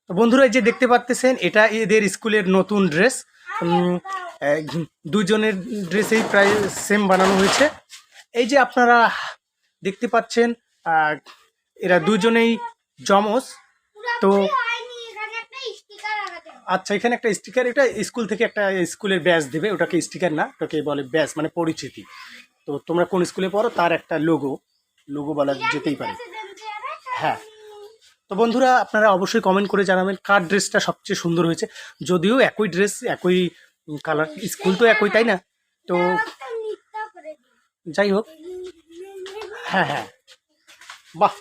তো বন্ধুরা এই যে দেখতে পাচ্ছেন এটা এদের স্কুলের নতুন ড্রেস। দুজনের ড্রেসেই প্রায় সেম বানানো হয়েছে। এই যে আপনারা দেখতে পাচ্ছেন এরা দুজনেই যমজ। তো আচ্ছা, এখানে একটা স্টিকার, এটা স্কুল থেকে একটা স্কুলের ব্যাজ দেবে, ওটাকে স্টিকার না, ওটাকে বলে ব্যাজ, মানে পরিচিতি। তো তোমরা কোন স্কুলে পড়ো তার একটা লোগো বলা যেতেই পারে। হ্যাঁ, তো বন্ধুরা আপনারা অবশ্যই কমেন্ট করে জানাবেন কার ড্রেসটা সবচেয়ে সুন্দর হয়েছে। যদিও একই ড্রেস, একই কালার, স্কুল তো একই, তাই না? তো যাই হোক, হ্যাঁ হ্যাঁ, বাহ,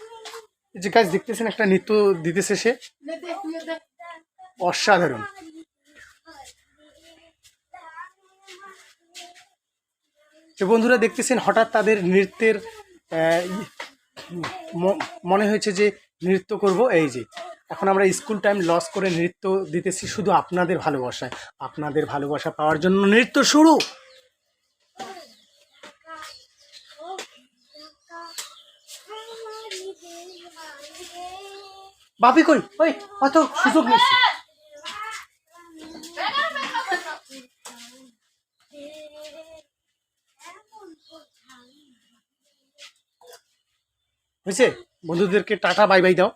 এই যে কাজ দেখতেছেন একটা নৃত্য দিতেছে সে, অসাধারণ। তো বন্ধুরা দেখতেছেন হঠাৎ তাদের নৃত্যের মনে হয়েছে যে নৃত্য করব। এই যে এখন আমরা স্কুল টাইম লস করে নৃত্য দিতেছি শুধু আপনাদের ভালোবাসায়। আপনাদের ভালোবাসা পাওয়ার জন্য নৃত্য শুরু। বাপি কই, ওই অত সুযোগ নিচ্ছি। হয়েছে, বন্ধুদেরকে টাটা বাই বাই দাও।